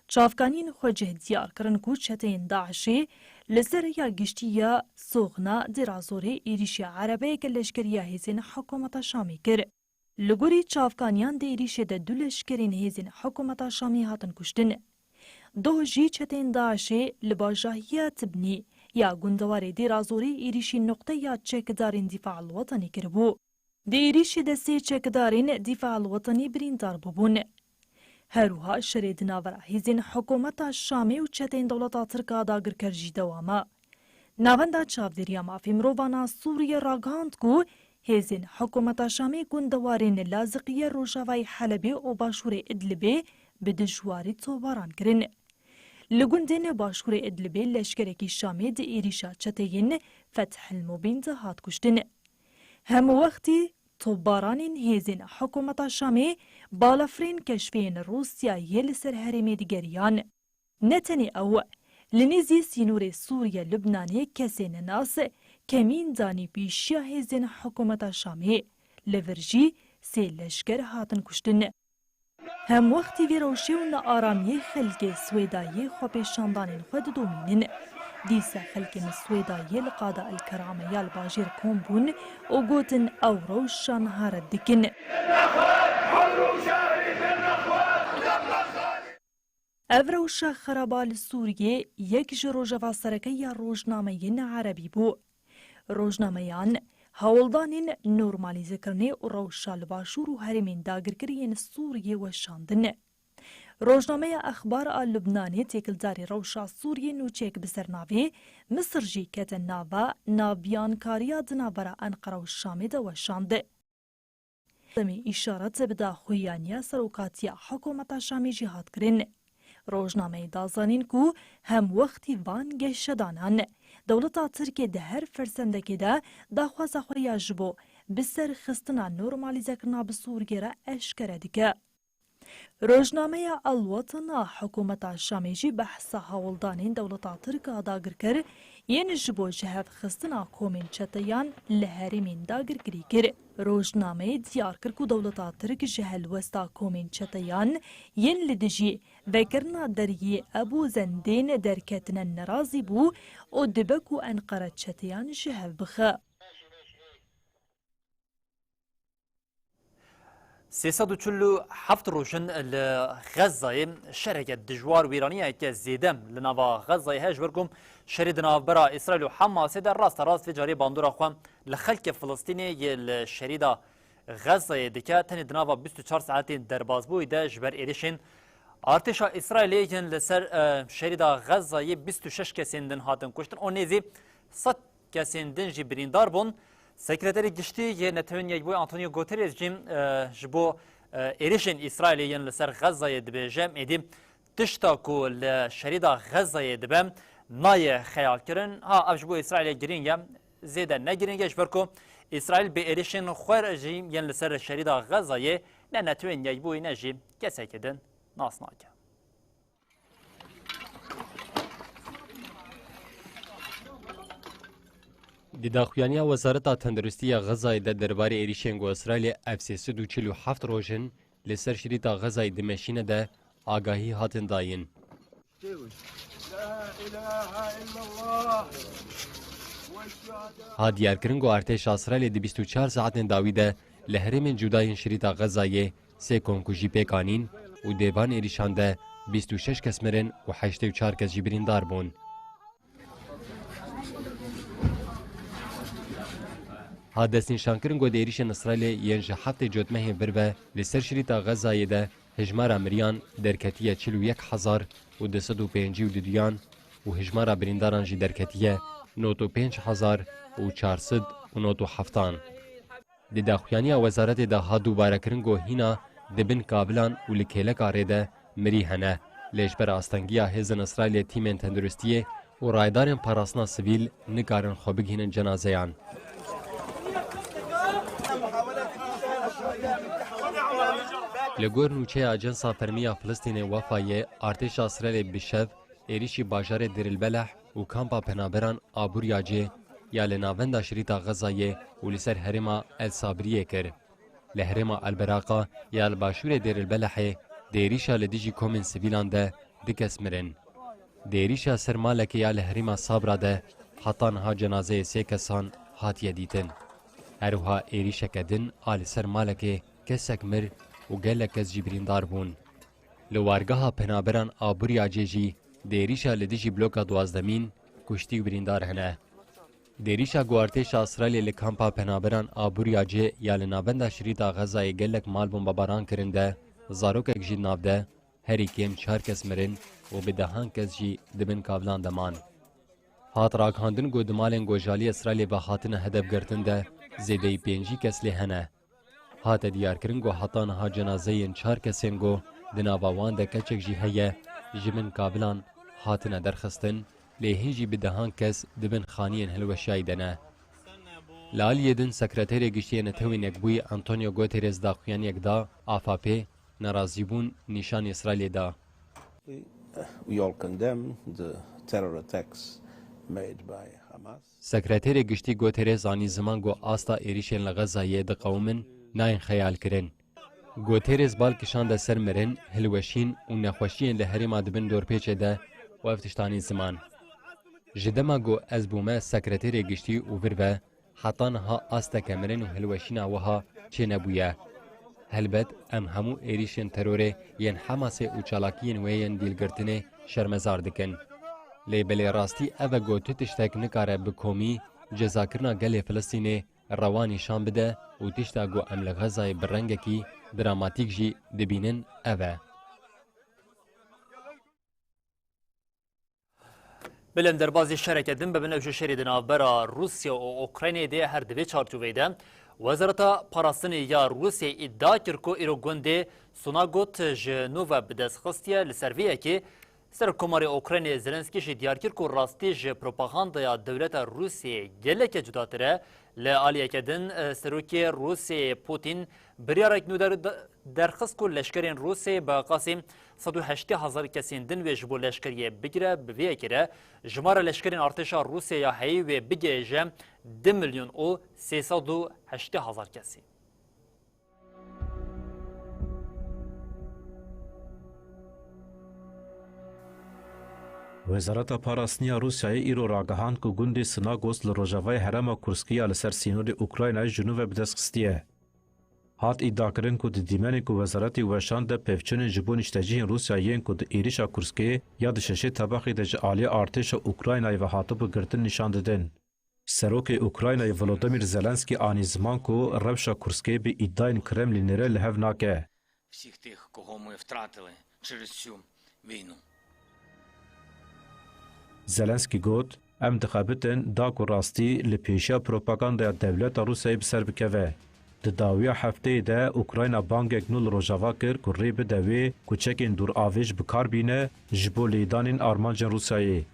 [SPEAKER 3] چافکانین خوجه دیار کرن کو چتین داعشی لسر یا گشتی یا سوغنا درازوری ایریشی عربه که لشکریا هزین حکومت شامی کر. لگوری چافکانیان ده ایریشی ده دولشکرین هزین حکومت شامی هاتن کشتن. دو جی چتین داعشی لباجاهی تبنی یا گوندوارê dêra zorî êrişî noqteya çekdarên dîfa al wetanî kiribû. Di êrişê de sê çekdarên dîfa al wetanî birîndar bûbûn. Herûha şerê di navbera hêzên hikûmeta Şamê û çeteyên dewleta Tirka dagirker jî dewama. Navenda çavdêriya mafê mirovana Sûriye ragihand ku hêzên hikûmeta Şamê gundewarên li Laziqiye Rojavayê Helebê û başûrê Idlibê bi dijwarî tobaran kirin. Li gundên başûrê Idlibê leşkerekî Şamê di êrişa çeteyên Fethil Mubîn de hat kuştin. Hemû wextî topbaranên hêzên hikûmeta Şamê balafirên keşfeyên Rûsyayê li ser herêmê digeriyan. Ne tenê ew, li nêzî sînorê Sûriye Lubnanê kesên nas kemîn danî pêşiya hêzên hikûmeta Şamê. Li vir jî sê leşker hatin kuştin. Hem wextî vê rewşê û nearamiyê xelkê Swêdayê xwepêşandanên xwe didomînin. Dîsa xelkên Swêdayê li qada Elkerameya li bajêr kom bûn û gotin ew rewşa nihare dikin. Ev rewşa xeraba li Sûriyê yek ji rojeva serekeya rojnameyên Erebî bû. Rojnameyan hewldanên normalizêkirinê û rewşa li başûr û herêmên dagirkeriyên Sûriyê weşandin. Rojnameya Exbar a Lubnanê têkildarê rewşa Sûriyê nûçek bi ser navê Misir jî kete nava navbiyankariya di navbera Enqera û Şamê de weşand. Demê îşaret bi daxuyaniya serokatiya hikûmeta Şamê jî hat kirin. Rojnameyê dazanîn ku hem wextî van geşedanan dewleta Tirkiye di her fersendekê de daxwaza xwe ya ji bo bi ser xistina normalizekirina bi Sûriyê re eşkere dike. Rojnameya Alwatana hikûmeta Şamê jî behsa hewldanên dewleta Tirka dagirker yên ji bo jihevxistina komên çeteyan li herêmên dagirkerî kir. Rojnameyê diyar kir ku dewleta Tirk ji helwesta komên çeteyan yên li dijî vekirina deriyê Ebû Zendên derketine nerazî bû û dibe ku Enqere çeteyan ji hev bixe.
[SPEAKER 1] 347 روشن لغزة شركة دجوار ويرانية كزيدم لنافا غزة هاج بركم شريد نافبرا إسرائيل وحماس ده راست في جاري باندورا خوام لخلق فلسطيني الشريدة غزة دكا تاني دنافا 24 ساعتين دربازبوي ده جبر إيريشين ارتشا إسرائيليين لسر شريدة غزة 26 كسين دن هاتن كشتن اونيزي 100 كسين دن جبرين داربون Sekreteri Gişti Netanyahu boy Antonio Guterres jim jbo erişin İsrailiyen li ser Gazayê dibêjem êdî tişta ku li şerîda Gazayê dibem naye xeyal kirin ha ev ji bo İsrailê giring e zêde negiring e ji ber ku İsrail bi erişin xwe jî yên li ser şerîda Gazayê ne Netanyahu boy ne jî kesekê din nas nake.
[SPEAKER 8] دی داخویانیا وزارتا تندرستی غزای د دربارې ایریشن گو اسرائیل اف 347 روزن لسر شریطا غزای دمشینه ده آگاهی هاتن داین. ها دیارکرین گو ارتش اسرائیل دی 24 ساعتن داوی ده لهرمن جداین شریطا غزای سه کنکوژی پکانین و دیوان ایریشان ده 26 کس مرن و 84 کس جبرین دار بون. ها دستین شانکرین گو دیریشن اسرائیل ینج هفته جوتمه بروه لسر شریطا غزای ده هجمارا مریان درکتیه 41,000 و 252 و هجمارا برینداران جی درکتیه 95,000 و 497. دی داخویانیا وزارت ده ها دوباره کرن گو هینا دبن کابلان و لکیلک آره مری هنه لیجبر آستانگیا هزن اسرائیل تیمن تندرستیه و رایدارن پاراسنا سویل نکارن خوبگ هینن جنازیان. لگور نوچه اجنسا فرمیا فلسطین وفایه ارتش اسرائیل بشو ایریشی باجار دریلبلح و کامپا پنابران آبوریاجه یا لناوندا شریطا غزایه و لسر هرما الصابریه کر. لهرما البراقا یا الباشور دریلبلح دیریشا لدیجی کومن سویلان ده دکس مرن. دیریشا سرمالک یا لهرما صابرا ده حتان ها جنازه سه کسان هاتیه دیتن. هروها ایریشا کدن آل سرمالک کسک مر و گلک از جبریندار بون. لوارگاه پنابران آبوریاجه جی دیریشا لدیجی بلوکا دوازدمین کشتی و بریندار هنه. دیریشا گوارتش اسرائیل لکامپا پنابران آبوریا جه یا لنابنده شریطا غزای گلک مال بمباران کرنده زاروک اک جید نافده هری کم 4 کس مرن و به دهان کس جی دبن کابلان دمان. هات راکاندن گو دمالن گوجالی اسرائیل به هاتن هدف گرتن ده زیده 5 کس لهنه. هات دیار کرن گو هاتان ها جنازه 4 کسین گو دناواوان ده کچک جی هیه جمن کابلان هاتن درخستن لهنجی به دهان کس دبن خانین هلوشای دنه. لالی دن سکرتری گشتی نتوی نکبوی انتونیو گوتریز داخویان یک دا آفاپی نرازیبون نشان اسرائیل دا.
[SPEAKER 17] We all condemn the terror attacks made by Hamas.
[SPEAKER 8] سکرتری گشتی گوتریز آنی زمان گو آستا ایریشن لغزایه دا قومن ناین خیال کرن. گوتریز بالکشان دا سر مرن هلوشین و نخوشین لحریم دبن دور پیچه ده و افتشتانی زمان. جدما گو از بومه سکرتری گشتی و وروه حتان ها آستا کمرن و هلوشین وها چه نبویه. هلبت ام همو ایریشن تروره ین حماس و چالاکین وین دیلگرتنه شرمزار دکن. لیبلی راستی اوه گو تو تشتک نکاره بکومی جزاکرنا گل فلسطینه روانی شان بده و تشتا گو ام لغزای برنگکی دراماتیک جی دبینن اوه.
[SPEAKER 1] بلم در بازی شرکت دن ببین اوجه شری دنابرا روسیا و اوکراینی ده هر دوی چارچوبه ده وزارت پاراستن یا روسیا ادعا کرد که ایرو گنده سوناگوت جنوب بدستخستیه لسرویه که سرکماری اوکراین زلنسکی دیار کرد که راستی ج پروپاگاندا دولت روسیه گلک جداتره لعالیه کدن سروکی روسیه پوتین بریارک نو درخست که لشکرین روسیه با قاسم 180,000 کسین دن و جبو لشکریه بگیره بویه کره جمار لشکرین ارتشا روسیه یا حیی و بگیره جم 2,380,000 کسی.
[SPEAKER 19] وزارت پاراستنیا روسیای ایرو راگهان که گوندی سناگوس لروژاوای هرما کورسکیا لسر سینور اوکراینای جنوب بدستخستیه. هات ادعا کرن که دیمنی که وزارتی وشان ده پفچن جبون اشتجیه روسیایین که ده ایریشا کورسکی یا ده ششه طبقی ده جعالی ارتش اوکراینای و هاتب گرتن نشان دادن. سروک اوکراینای ولودیمیر زلنسکی آنی زمان که روشا کورسکی به ادعای کرملینره لحو ناکه.
[SPEAKER 20] Всіх тих, кого ми втратили через цю війну.
[SPEAKER 19] زلنسکی گوت ام دخابتن دا کو راستی لپیشا پروپاگاندا دولت روسیه بسر بکوه. د داویا هفته ده اوکراینا بانک نول روجاوا کر کو ریب دوی کوچکین دور آویج بکار بینه جبو لیدانین آرمانج روسیه.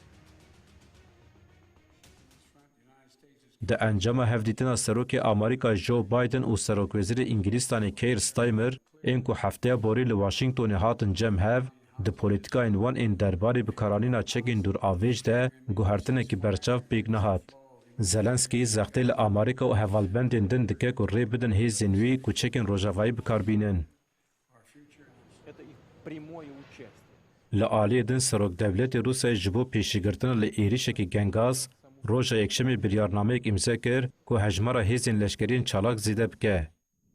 [SPEAKER 19] د انجام هفدیتنا سروک آمریکا جو بایدن و سروک وزیر انگلیستان کیر ستایمر این کو هفته بوری لواشنگتون هاتن جم هف د پولیتیکاین وان این درباری بکارانینا چکین دور آویج ده گوهرتنه کی برچاف پیگ نهات. زلنسکی زخته لآمریکا و هوالبندین دن دکه که ری بدن هیزینوی کوچکین روژاوایی بکار بینن. لآلی دن سروک دولت روسیه جبو پیشگرتن لایریشکی گنگاز روژا یکشمی بریارنامه ایک امضا کر که هجمارا هیزین لشکرین چالاک زیده بکه.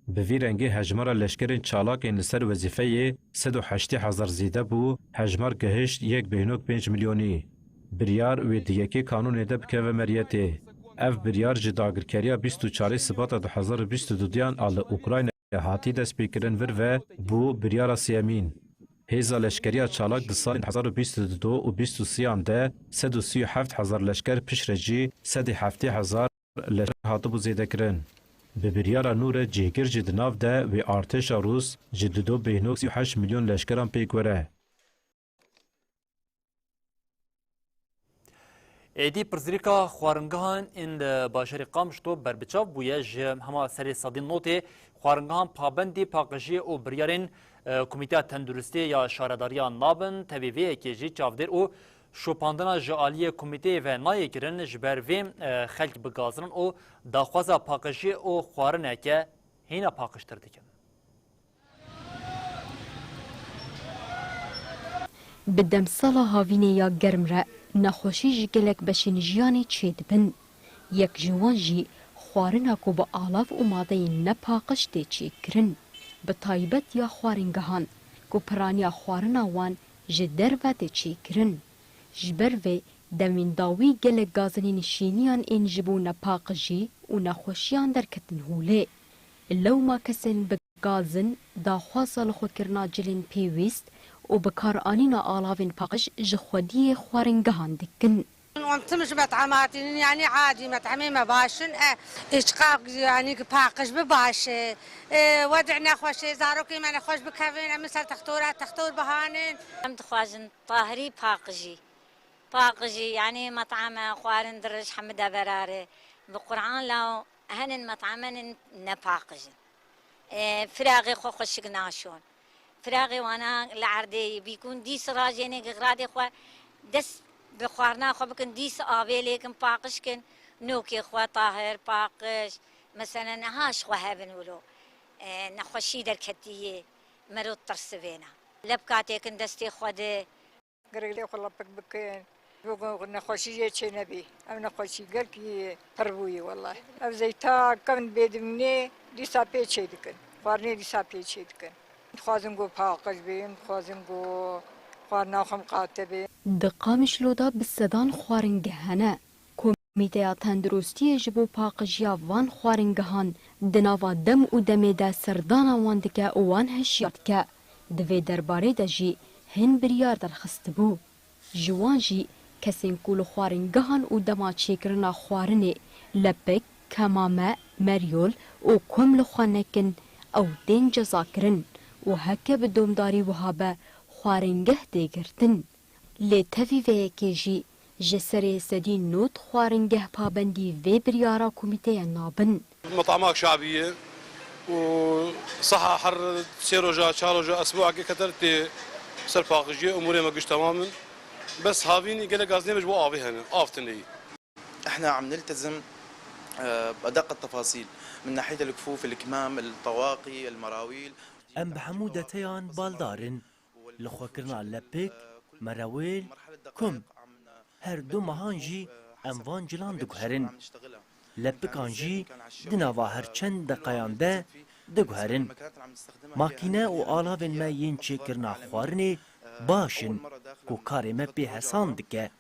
[SPEAKER 19] به وی رنگی هجمارا لشکرین چالاک این لسر وظیفه 180,000 زیده بو هجمار گهشت 1.5 میلیونی. بریار و دیگه کانون ده بکه و مریته. اف بریار جداگرکریا 24 سبات 2022 دیان آل اوکراین هاتی دست بیکرن ور و بو بریارا سیامین. هیزا لشکریا چالاک ده سال 2022 و 23 ده 137,000 لشکر پیش رجی 170,000 لشکر هاتو بو زیده کرن. به بریارا نور جیگر جدناف ده و ارتش روس جددو بهنوک 38 میلیون لشکران پیکوره.
[SPEAKER 1] ایدی پرزریکا خوارنگان این باشری قامشتو بربچاو بویه جم همه سری صدین نوتی خوارنگان پابندی پاقشی و بریارین کمیته تندرستی یا شارداریان نابن طبیوی که جی چاودر و شوپاندنا جعالی کمیته و نای کرن جبرویم خلق بگازرن و داخوازا پاقشی و خوارنه که هینا پاقشتر دکن.
[SPEAKER 21] بدم سالا هاوینه یا گرم را نخوشی جگلک بشنجیانی چید بن. یک جوان جی خوارنا کو با آلاف و ماده نپاقش دی چی کرن. به طایبت یا خوارنگهان کو پرانیا خوارنا وان جدر و دی چی کرن. جبر و دمین داوی گلک گازنین نشینیان این جبو نپاقجی و نخوشیان درکتن هوله. لو ما کسن بگازن داخواسا لخود کرنا جلین پیویست و بکار آنینا آلاوین پاقش جخودی خوارنگهان دکن.
[SPEAKER 4] وانت مش مطعماتين يعني عادي مطعمي ما باشن اشقاق يعني باقش بباشه ودعنا خوش زاروكي ما نخوش بكافين مثل تختور بهانين
[SPEAKER 22] ام تخواجن طاهري باقجي يعني مطعم خوارن درج حمد براره بالقران لو هن مطعمن نباقجن فراغي خوش ناشون فراغي وانا العردي بيكون دي سراجيني غرادي خو دس بخوارنا خو بكن ديس آبي لكن باقش كن نوكي خو طاهر باقش مثلا هاش خو هبن ولو نخوشي در كتيه مرو ترسبينا لبكاتي كن دستي خود
[SPEAKER 23] قريلي خو لبك بكين بقول نخوشي شي نبي ام نخوشي قالكي تربوي والله اب زيتا كم بيد مني ديسا بيتشي دكن خوارني ديسا بيتشي دكن خوازم جو باقش بين خوازم جو
[SPEAKER 21] دقامش لودا بسدان خوارنگهانه کمیته تندرستی جبو پاقجیا وان خوارنگهان دناوا دم و دمیده سردانا وان دکه وان هشیات که دوی درباره ده جی هن بریار درخست بو جوان جی کسین کول خوارنگهان و دما چیکرنا خوارنه لپک کمامه مریول و کم لخوانکن او دین جزا کرن و هکه بدومداری وهابه خوارنگه دیگرتن لی تفی ویکی جی جسری سدی نوت خوارنگه پابندی وی بریارا کمیته نابن
[SPEAKER 24] مطعمات شعبية وصحة حر سيروجا شالوجا أسبوع كترت سرفاقجية أموري ما قش تماما بس هافيني قال قازني مجبوع أبي هنا آفتني
[SPEAKER 25] احنا عم نلتزم بأدق التفاصيل من ناحية الكفوف الكمام الطواقي المراويل
[SPEAKER 26] ام بحمودتيان بالدارن لخوكرنا لبك مراويل كم هر دو مهانجي ام وان جلان دگهرن لبکانجی دناوا هر چند دقیان ده دگهرن ماکینه و آلاوین ما ین چه کرنا خوارنه باشن کو کاری ما پی حسان دکه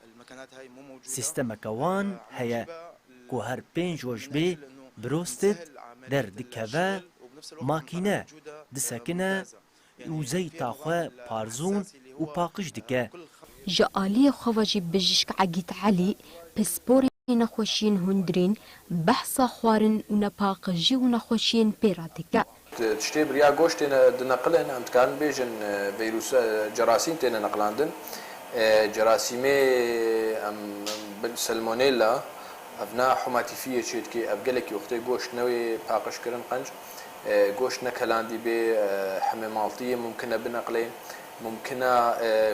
[SPEAKER 26] سیستم کوان هیا کو هر پنج وجبه بروستد در دکه ماکینه دسکنه و زی تاخوه پارزون و پاقش دکه
[SPEAKER 21] جالی خواجی بجشک عگیت علی پسپوری نخوشین هندرین بحثا خوارن و نپاقجی و نخوشین پیراتکه
[SPEAKER 27] تشتي بريا غوشت نقلن ام كان بيجن فيروس جراثيم تنا نقلاندن جراثيمي ام بالسالمونيلا ابنا حماتيفيه شيتكي ابقلك وقتي غوشت نوي باقش كرن قنج غوشت نكلاندي به حمي مالطيه ممكن بنقلين ممكن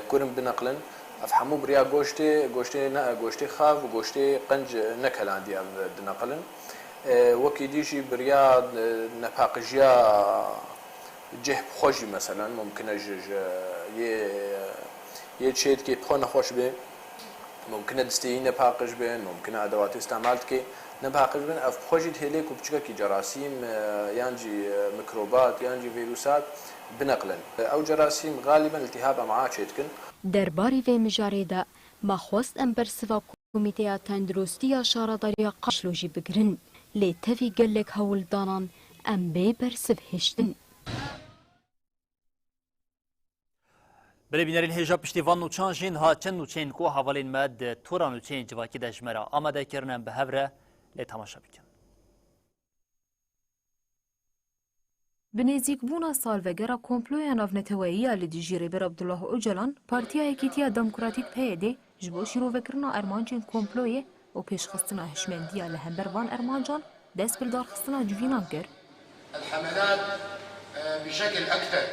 [SPEAKER 27] كورن بنقلن افهموا بريا غوشتي خاف وغوشتي قنج نكلاندي بنقلن وكي ديجي بريا نباقجيا جه بخوجي مثلا ممكن يتشيد كي بخو نخوش به ممكن دستي نباقج به ممكن ادوات استعمالت كي نباقج به اف بخوجي هليك وبچكا كي جراثيم يانجي ميكروبات يانجي فيروسات بنقلن او جراثيم غالبا التهاب امعاء شيتكن
[SPEAKER 21] درباري في مجاريدا ما خواست ام برسوا كوميتيا تندرستي شارداريا قشلوجي بگرن لی تفی گلک هول دانان ام بی برسف هشتن.
[SPEAKER 1] بله بینرین هجاب پشتیوان نوچانجین ها چند نوچین کو حوالین مد تورا نوچین جواکی دشمرا آماده کردن به هفره لی تماشا بکن.
[SPEAKER 2] بنزیک بونا سالوگرا کمپلویا نافنتوایی لدیجیری بر عبدالله اوجلان پارتیا یکیتیا دموکراتیک پیده جبو شروع وکرنا ارمانجین کمپلویه و پیشخستنا هشمندیه لهمبر وان ارمانجان دست بردار خستنا جوینان کر.
[SPEAKER 28] الحملات بشكل أكثر.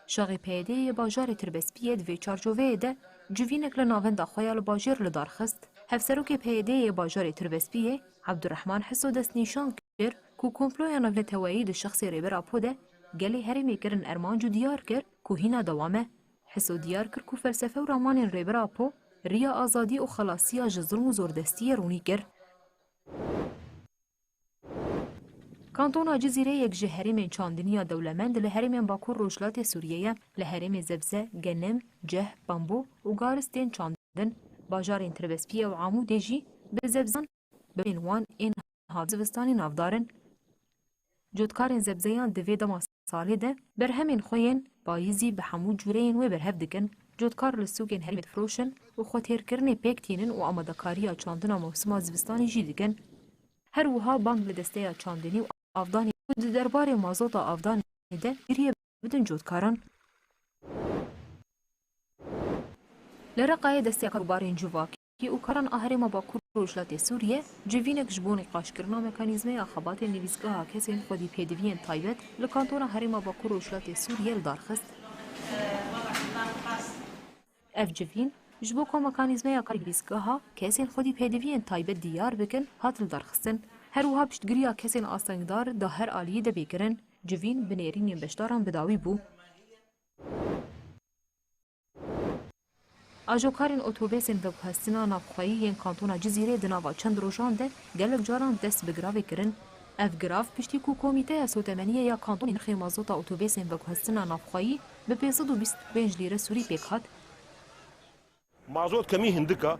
[SPEAKER 2] شاغي پیده باجار تربسپیه دوی چارجوه ده جوینک لناوند خویال باجر لدار خست. هفسروک پیده باجار تربسپیه عبدالرحمن حسو دست نیشان کر کو کمپلویا نافنتوایی ده شخصی ریبر اپو ده گلی هرمی کرن ارمانجو دیار کر کو هینا دوامه. حسو دیار کر کو فلسفه و رامان ریبر اپو ریا آزادی و خلاصی جزرم و زوردستی رونی کر. کانتونا جزیره یک جهرم چاندنیا دولمند لهرم باکور روشلات سوریه لهرم زبزه، گنم، جه، بامبو و گارستین چاندن باجارên Tirbespiye û Amûdê jî bi zebzan bibên wan ên zivistanê navdarin. Cotkarên zebzeyan di vê dema salê de berhemên xwe yên bayîzî bi hemû cûreyên wê berhev dikin. Cotkar li sûkên herîmê difroşin û xwetêrkirinê pêk tînin û amadekariya çandina mewsima zivistanê jî dikin. Her wiha bang li desteya çandinî û avdanê û di derbarê mazota avdanê de giriye bidin cotkaran. Li Reqayê desteya karbarên civakî û karan a Herêma Bakur Rojhilatê Sûriye civînek ji bo nîqaşkirina mekanîzmeya xebatên nivîsgeha kesên xwedî pêdiviyên taybet li kantona Herêma Bakur Rojhilatê Sûriye li darxist. Ev civîn ji bo ku mekanîzmeya karnivîsgeha kesên xwedî pêdiviyên taybet diyar bikin hat li darxistin. Her wiha piştgiriya kesên astengdar da her aliyî de bêkirin, civîn bi nêrînên beşdaran bidawî bû. Ajokarên otobêsên veguhestina navxweyî yên kantona Cizîrê di nava çend rojan de gelek caran dest bi giravê kirin. Ev girav piştî ku Komîteya Sotemeniye ya kantonê nirxê mazota otobêsên veguhestina navxweyî bi 525 lîre Sûrî pêk hat.
[SPEAKER 5] Mazot kemî hindika.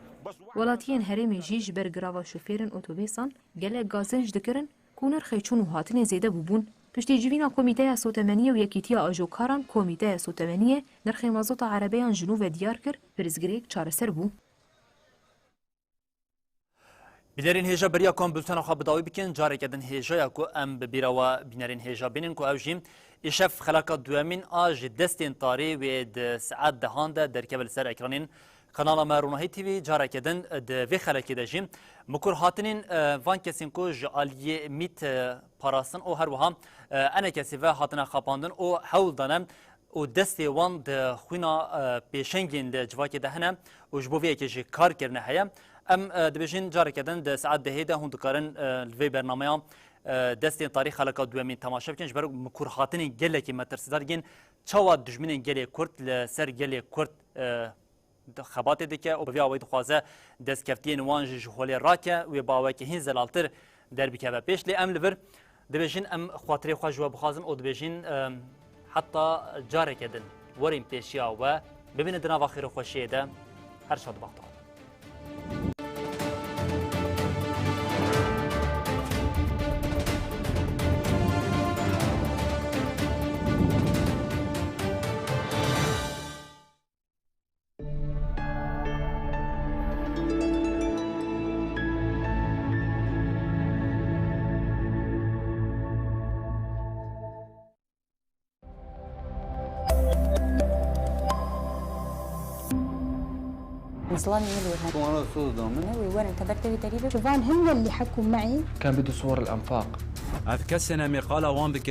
[SPEAKER 2] Welatiyên herêmê jî ji ber girava şofêrên otobêsan gelek gazin ji dikirin ku nirxê çûn û hatinê zêde bûbûn. Piştî civîna Komîteya Sotemeniye û Yekîtiya Ajokaran Komîteya Sotemeniye nirxê mazota erebeyan ji nû ve diyar kir, pirzgirêk çareser bû.
[SPEAKER 1] Bînerên hêja beriya ku em bültena xwe bidawî bikin careke din hêjaya ku em bi bîra we bînerên hêja bînin ku ev jî îşev xelaka duhemîn a ji destên tarê wê di saet dehan de derkeve li ser ekranên kanala me Ronahî TV careke din di vê xelekê de jî mikur hatinên van kesên ku ji aliyê mît parastin û her wiha ene kesî ve hatine xapandin û hewl dane û destê wan di xwîna pêşengên de civakê de hene û ji bo vê yekê jî kar kirine heye. Em dibêjin careke din di saet dehê de hûn dikarin li vê bernameya destên tarî xeleka duhemîn temaşe bikin ji ber mikur hatinên gelekî metirsizdar yên çawa dijminên gelê Kurd li ser gelê Kurd xebatê dike û bi vê awayî dixwaze destkeftiyên wan jî ji xwelê rake wê bawekî hîn zelaltir derbikeve pêş lê em li vir dibêjin em xwatirê xwe ji we bixwazin û dibêjin heta careke din werên pêşiya we bibînin di nava xêrxweşiyê de her şadbextan.
[SPEAKER 6] وصلني من وانا صدام وانا انتظرت لي تقريبا شوفان هم اللي حكوا معي
[SPEAKER 7] كان بده صور الانفاق.
[SPEAKER 9] أذكى السنة مقالة وان